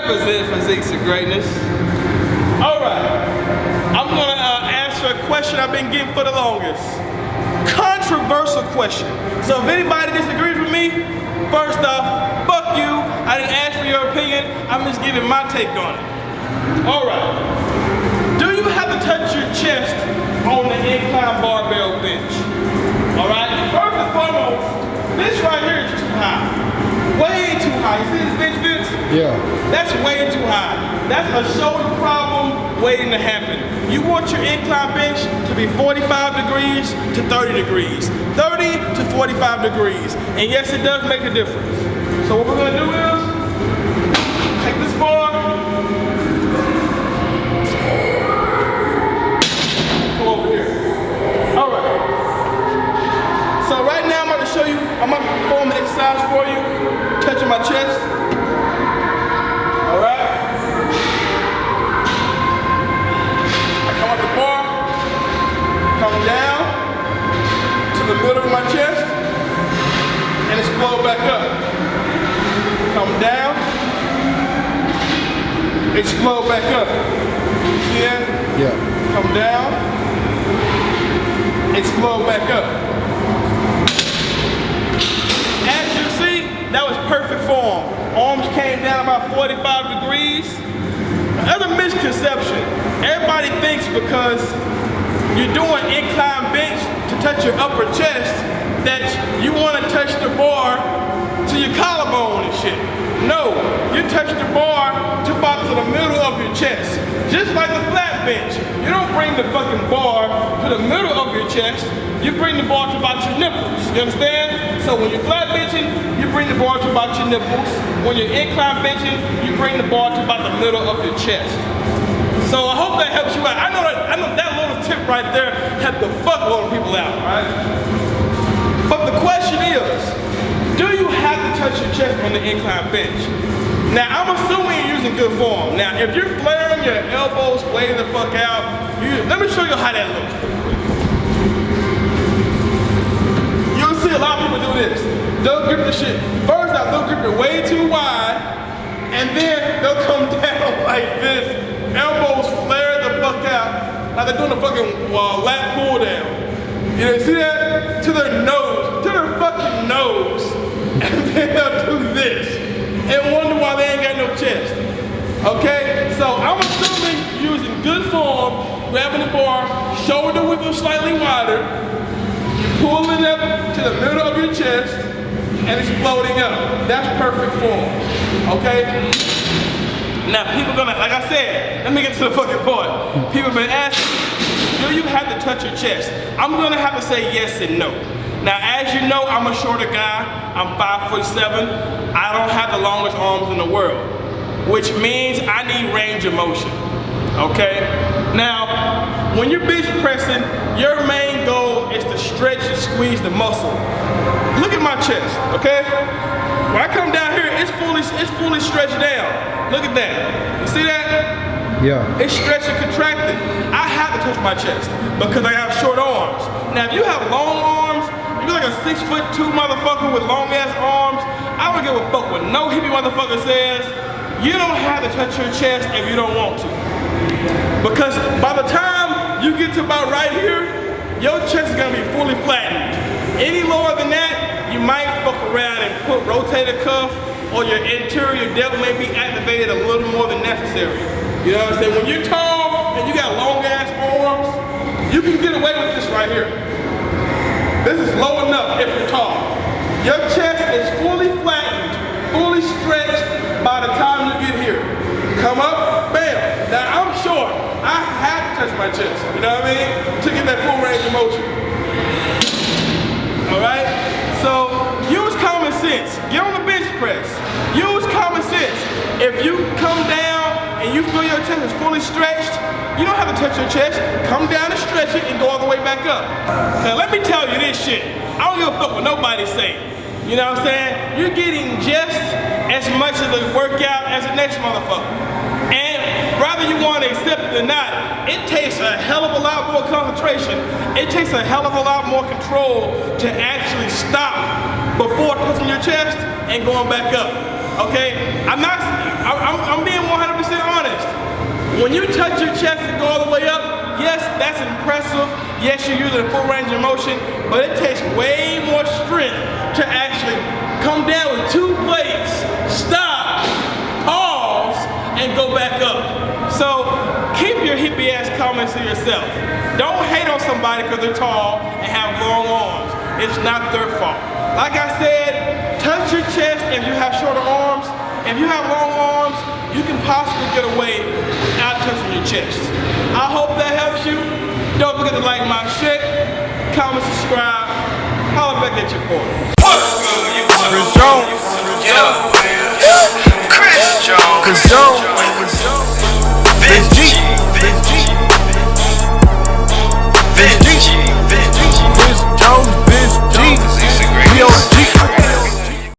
Represent physiques of greatness. All right, I'm gonna answer a question I've been getting for the longest. Controversial question. So if anybody disagrees with me, first off, fuck you. I didn't ask for your opinion. I'm just giving my take on it. All right. Do you have to touch your chest on the incline barbell bench? All right. First and foremost, this right here is too high. Way too high. You see this bench, Vince? Yeah. That's way too high. That's a shoulder problem waiting to happen. You want your incline bench to be 45 degrees to 30 degrees. 30 to 45 degrees. And yes, it does make a difference. So what we're gonna do is, take this bar, come over here. All right. So right now I'm about to show you, I'm about to perform the exercise for you, touching my chest. All right. I come up the bar, come down to the middle of my chest, and explode back up. Come down, explode back up. See that? Yeah. Come down, explode back up. As you see, that was perfect form. Arms came down about 45 degrees. Another misconception. Everybody thinks because you're doing incline bench to touch your upper chest that you want to touch the bar to your collarbone and shit. No, you touch the bar to about to the middle of your chest. Just like the flat bench. You don't bring the fucking bar to the middle of your chest, you bring the bar to about your nipples. You understand? So when you're flat benching, you bring the bar to about your nipples. When you're incline benching, you bring the bar to about the middle of your chest. So I hope that helps you out. I know that little tip right there helped the fuckload of people out, right? But the question is, do you have to touch your chest on the incline bench? Now, I'm assuming you're using good form. Now, if you're flaring your elbows way the fuck out, let me show you how that looks. You'll see a lot of people do this. They'll grip the shit. First off, they'll grip it way too wide, and then they'll come down like this. Elbows flare the fuck out, like they're doing a fucking lat pull down. You know, see that? To their nose, to their fucking nose. And then they'll do this and wonder why they ain't got no chest. Okay? So I'm assuming you're using good form, grabbing the bar, shoulder width slightly wider, you pull it up to the middle of your chest, and exploding up. That's perfect form. Okay? Now people gonna, like I said, let me get to the fucking point. People been asking, do you have to touch your chest? I'm gonna have to say yes and no. Now, as you know, I'm a shorter guy. I'm 5'7". I don't have the longest arms in the world, which means I need range of motion, okay? Now, when you're bench pressing, your main goal is to stretch and squeeze the muscle. Look at my chest, okay? When I come down here, it's fully stretched down. Look at that. You see that? Yeah. It's stretched and contracted. I have to touch my chest because I have short arms. Now, if you have long arms, you're like a 6'2" motherfucker with long ass arms, I don't give a fuck what no hippie motherfucker says. You don't have to touch your chest if you don't want to. Because by the time you get to about right here, your chest is gonna be fully flattened. Any lower than that, you might fuck around and rotate a cuff, or your anterior depth may be activated a little more than necessary. You know what I'm saying? When you're tall and you got long ass arms, you can get away with this right here. This is low enough if you're tall. Your chest is fully flattened, fully stretched by the time you get here. Come up, bam. Now I'm short. I have to touch my chest, you know what I mean? To get that full range of motion. All right? So use common sense. Get on the bench press. Use common sense. If you come down and you feel your chest is fully stretched, you don't have to touch your chest. Come down and stretch it and go all the way back up. Now let me tell you this shit. I don't give a fuck what nobody say. You know what I'm saying? You're getting just as much of the workout as the next motherfucker. And whether you want to accept it or not, it takes a hell of a lot more concentration. It takes a hell of a lot more control to actually stop before touching your chest and going back up. Okay? I'm not I'm being 100% honest. When you touch your chest and go all the way up, yes, that's impressive. Yes, you're using a full range of motion, but it takes way more strength to actually come down with 2 plates, stop, pause, and go back up. So keep your hippie ass comments to yourself. Don't hate on somebody because they're tall and have long arms. It's not their fault. Like I said, touch your chest if you have shorter arms. If you have long arms, you can possibly get away without touching your chest. I hope that helps you. Don't forget to like my shit, comment, subscribe, holla back at your boy. Chris Jones. Yeah. Chris Jones.